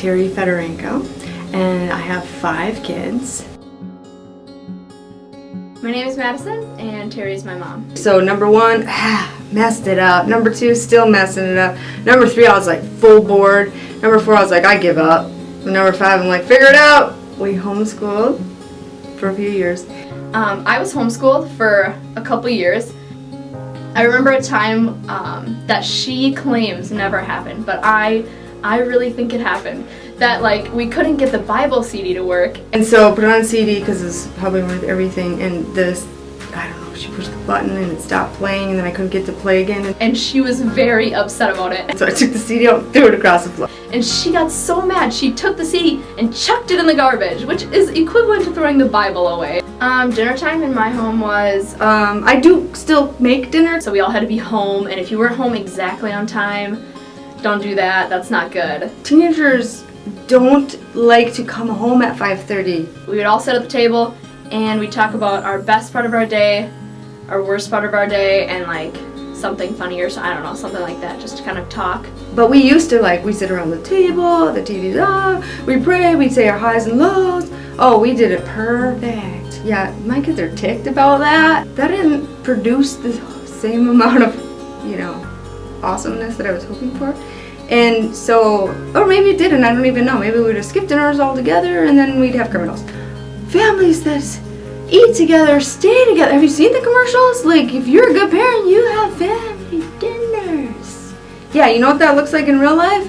Terry Fedorenko, and I have 5 kids. My name is Madison, and Terry's my mom. So number 1, messed it up. Number 2, still messing it up. Number 3, I was like full board. Number 4, I was like, I give up. And number 5, I'm like, figure it out. We homeschooled for a few years. I was homeschooled for a couple years. I remember a time that she claims never happened, but I really think it happened. That like we couldn't get the Bible CD to work. And so put it on CD because it's probably with everything, and this, I don't know, she pushed the button and it stopped playing, and then I couldn't get to play again. And she was very upset about it. So I took the CD out and threw it across the floor. And she got so mad, she took the CD and chucked it in the garbage, which is equivalent to throwing the Bible away. Dinner time in my home was, I do still make dinner. so we all had to be home, and if you weren't home exactly on time, don't do that, that's not good. Teenagers don't like to come home at 5:30. We would all sit at the table and we'd talk about our best part of our day, our worst part of our day, and like something funny or so, I don't know, something like that, just to kind of talk. But we used to we sit around the table, the TV's on, we pray, we'd say our highs and lows. Oh, we did it perfect. Yeah, my kids are ticked about that. That didn't produce the same amount of, awesomeness that I was hoping for. And so, or maybe it didn't, I don't even know. Maybe we'd have skipped dinners all together and then we'd have criminals. Families that eat together, stay together. Have you seen the commercials? Like, if you're a good parent, you have family dinners. Yeah, you know what that looks like in real life?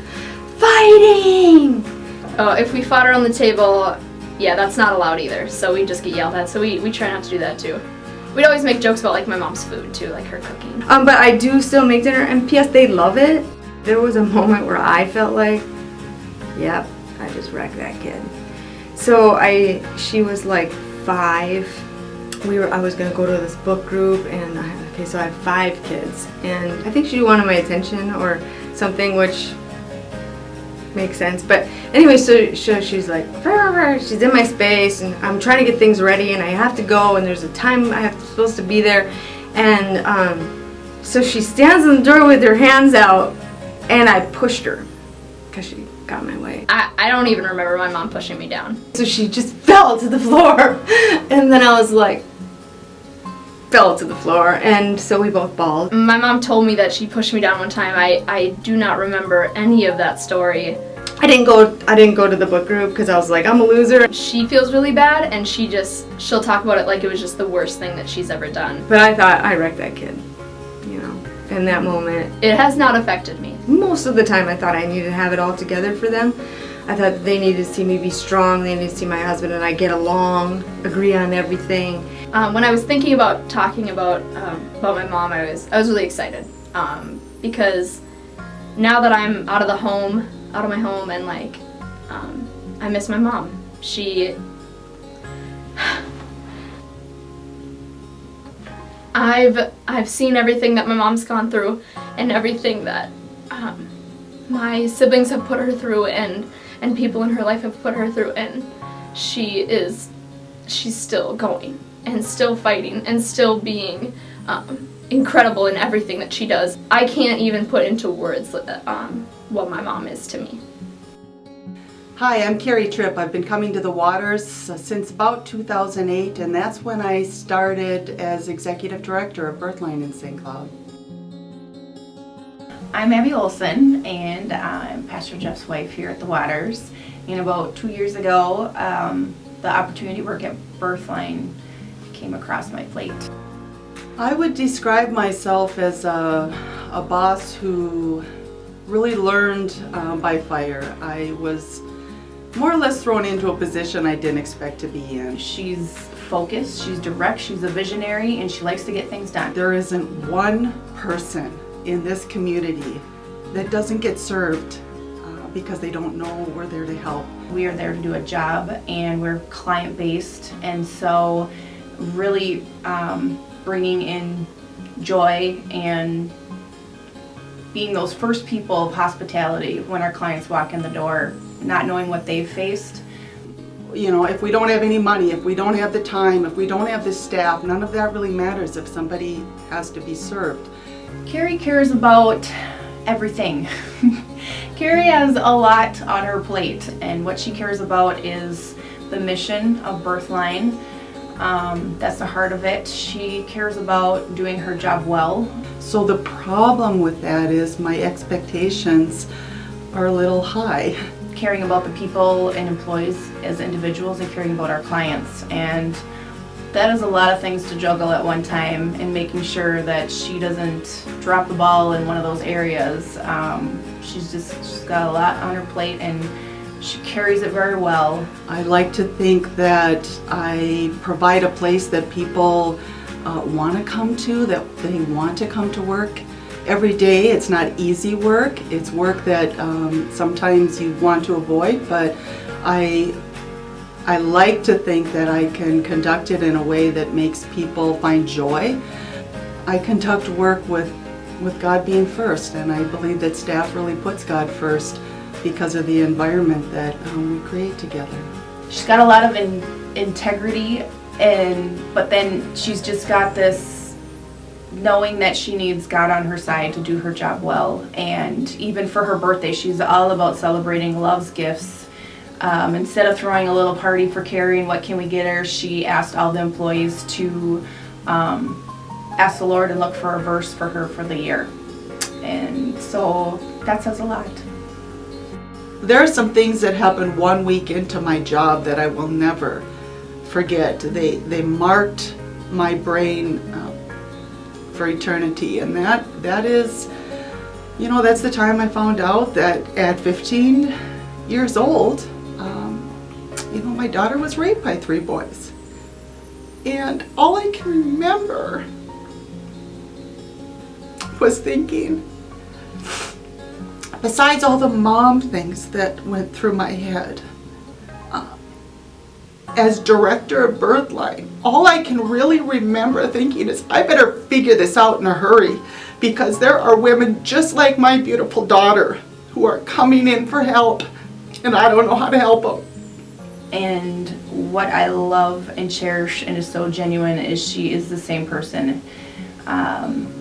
Fighting! If we fought around the table, yeah, that's not allowed either, so we just get yelled at, so we try not to do that too. We'd always make jokes about like my mom's food too, like her cooking. But I do still make dinner, and P.S. they love it. There was a moment where I felt like, yep, I just wrecked that kid. So she was like 5. I was gonna go to this book group, and so I have 5 kids, and I think she wanted my attention or something, which makes sense. But anyway, so she's like, she's in my space, and I'm trying to get things ready, and I have to go, and there's a time supposed to be there, and so she stands in the door with her hands out, and I pushed her because she got in my way. I don't even remember my mom pushing me down. So she just fell to the floor, and then I was like, fell to the floor, and so we both bawled. My mom told me that she pushed me down one time. I do not remember any of that story. I didn't go to the book group because I was like, I'm a loser. She feels really bad, and she'll talk about it like it was just the worst thing that she's ever done. But I thought I wrecked that kid, in that moment. It has not affected me. Most of the time I thought I needed to have it all together for them. I thought they needed to see me be strong, they needed to see my husband and I get along, agree on everything. When I was thinking about talking about my mom, I was really excited because now that I'm out of my home, and I miss my mom. I've seen everything that my mom's gone through, and everything that my siblings have put her through, and people in her life have put her through, and she's still going and still fighting and still being incredible in everything that she does. I can't even put into words what my mom is to me. Hi, I'm Carrie Tripp. I've been coming to the Waters since about 2008, and that's when I started as Executive Director of Birthline in St. Cloud. I'm Abby Olson, and I'm Pastor Jeff's wife here at the Waters. And about 2 years ago, the opportunity to work at Birthline came across my plate. I would describe myself as a boss who really learned by fire. I was more or less thrown into a position I didn't expect to be in. She's focused, she's direct, she's a visionary, and she likes to get things done. There isn't one person in this community that doesn't get served because they don't know we're there to help. We are there to do a job, and we're client-based, and so really bringing in joy and being those first people of hospitality when our clients walk in the door, not knowing what they've faced. If we don't have any money, if we don't have the time, if we don't have the staff, none of that really matters if somebody has to be served. Carrie cares about everything. Carrie has a lot on her plate, and what she cares about is the mission of Birthline. That's the heart of it. She cares about doing her job well. So the problem with that is my expectations are a little high. Caring about the people and employees as individuals and caring about our clients. And that is a lot of things to juggle at one time, and making sure that she doesn't drop the ball in one of those areas. She's got a lot on her plate, and she carries it very well. I like to think that I provide a place that people want to come to, that they want to come to work every day. It's not easy work. It's work that sometimes you want to avoid, but I like to think that I can conduct it in a way that makes people find joy. I conduct work with God being first, and I believe that staff really puts God first because of the environment that we create together. She's got a lot of integrity, but then she's just got this knowing that she needs God on her side to do her job well. And even for her birthday, she's all about celebrating love's gifts. Instead of throwing a little party for Carrie and what can we get her, she asked all the employees to ask the Lord and look for a verse for her for the year. And so that says a lot. There are some things that happened 1 week into my job that I will never forget. They marked my brain for eternity, and that is, that's the time I found out that at 15 years old, my daughter was raped by 3 boys. And all I can remember was thinking, besides all the mom things that went through my head, as director of Birthline, all I can really remember thinking is, I better figure this out in a hurry, because there are women just like my beautiful daughter who are coming in for help, and I don't know how to help them. And what I love and cherish and is so genuine is she is the same person.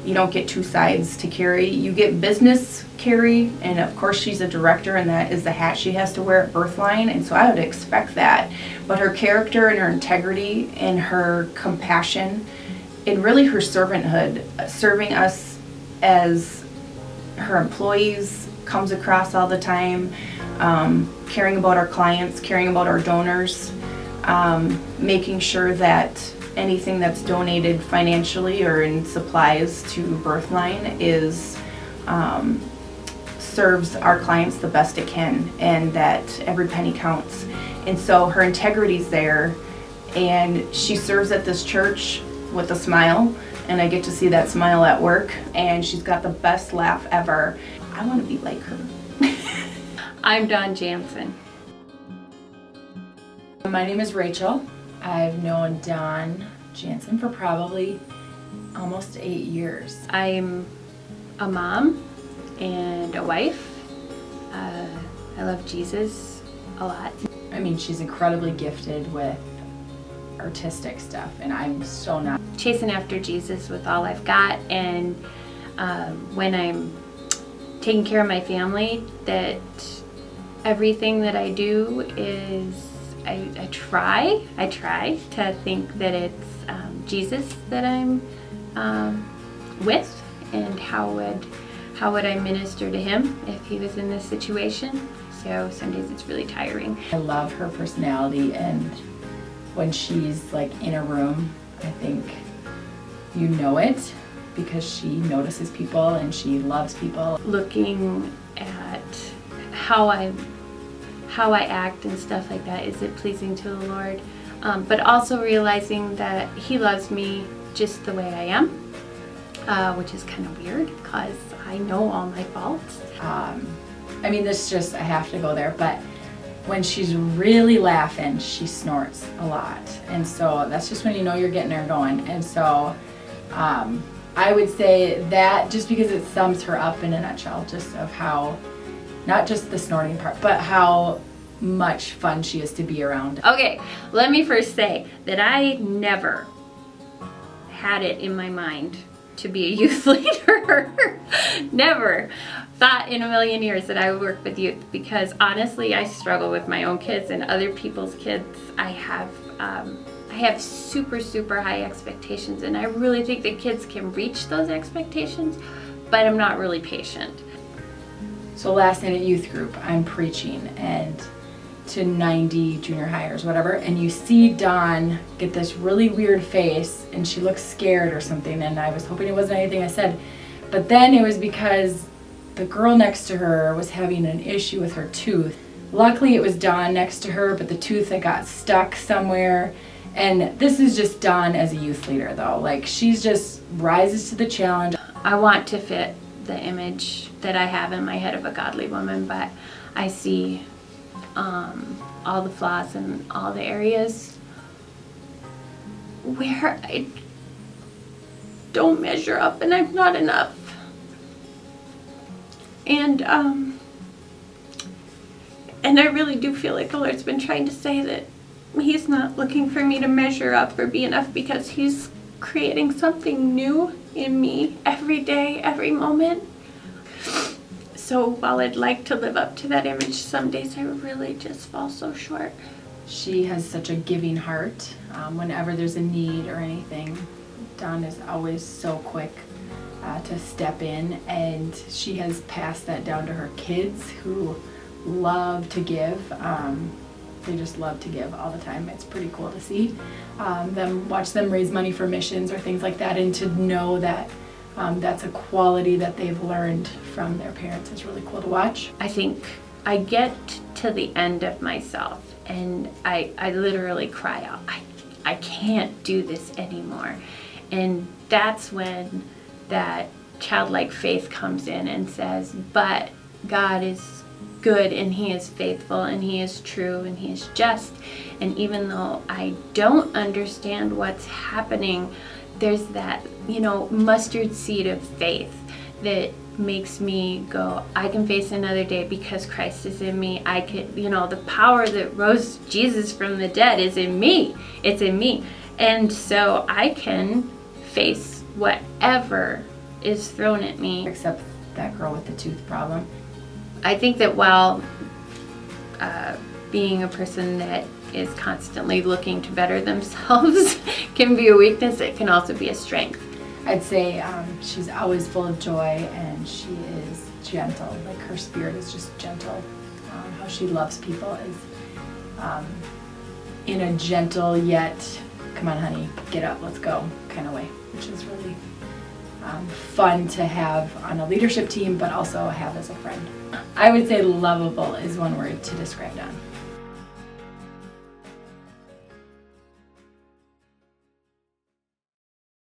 You don't get 2 sides to Carrie. You get business Carrie, and of course she's a director, and that is the hat she has to wear at Birthline, and so I would expect that. But her character and her integrity and her compassion and really her servanthood, serving us as her employees, comes across all the time. Caring about our clients, caring about our donors, making sure that anything that's donated financially or in supplies to Birthline is serves our clients the best it can, and that every penny counts. And so her integrity's there, and she serves at this church with a smile, and I get to see that smile at work, and she's got the best laugh ever. I want to be like her. I'm Dawn Jansen. My name is Rachel. I've known Dawn Jansen for probably almost 8 years. I'm a mom and a wife. I love Jesus a lot. I mean, she's incredibly gifted with artistic stuff, and I'm so not. Chasing after Jesus with all I've got, and when I'm taking care of my family, that everything that I do is I try to think that it's Jesus that I'm with, and how would I minister to him if he was in this situation. So some days it's really tiring. I love her personality, and when she's like in a room, I think you know it, because she notices people and she loves people. Looking at how I act and stuff like that, is it pleasing to the Lord? But also realizing that he loves me just the way I am, which is kind of weird because I know all my faults. I mean, this just, I have to go there, but when she's really laughing, she snorts a lot. And so that's just when you know you're getting her going. And so I would say that, just because it sums her up in a nutshell, just of how, not just the snorting part, but how much fun she is to be around. Okay, let me first say that I never had it in my mind to be a youth leader. Never. thought in a million years that I would work with youth, because honestly, I struggle with my own kids and other people's kids. I have super, super high expectations, and I really think that kids can reach those expectations, but I'm not really patient. So last night at youth group, I'm preaching and to 90 junior hires, whatever, and you see Dawn get this really weird face and she looks scared or something, and I was hoping it wasn't anything I said, but then it was because the girl next to her was having an issue with her tooth. Luckily it was Dawn next to her, but the tooth that got stuck somewhere. And this is just Dawn as a youth leader though. Like, she's just rises to the challenge. I want to fit the image that I have in my head of a godly woman, but I see all the flaws and all the areas where I don't measure up and I'm not enough. And I really do feel like the Lord's been trying to say that He's not looking for me to measure up or be enough, because He's creating something new in me every day, every moment. So while I'd like to live up to that image, some days I really just fall so short. She has such a giving heart. Whenever there's a need or anything, Dawn is always so quick to step in, and she has passed that down to her kids, who love to give. They just love to give all the time. It's pretty cool to see watch them raise money for missions or things like that, and to know that that's a quality that they've learned from their parents is really cool to watch. I think I get to the end of myself and I literally cry out, I can't do this anymore. And that's when that childlike faith comes in and says, but God is good and He is faithful and He is true and He is just. And even though I don't understand what's happening, there's that, mustard seed of faith that makes me go, I can face another day because Christ is in me. I could, the power that rose Jesus from the dead is in me. It's in me. And so I can face whatever is thrown at me. Except that girl with the tooth problem. I think that while being a person that is constantly looking to better themselves can be a weakness, it can also be a strength. I'd say she's always full of joy, and she is gentle. Like, her spirit is just gentle. How she loves people is in a gentle yet, come on honey, get up, let's go kind of way, which is really fun to have on a leadership team, but also have as a friend. I would say lovable is one word to describe Dawn.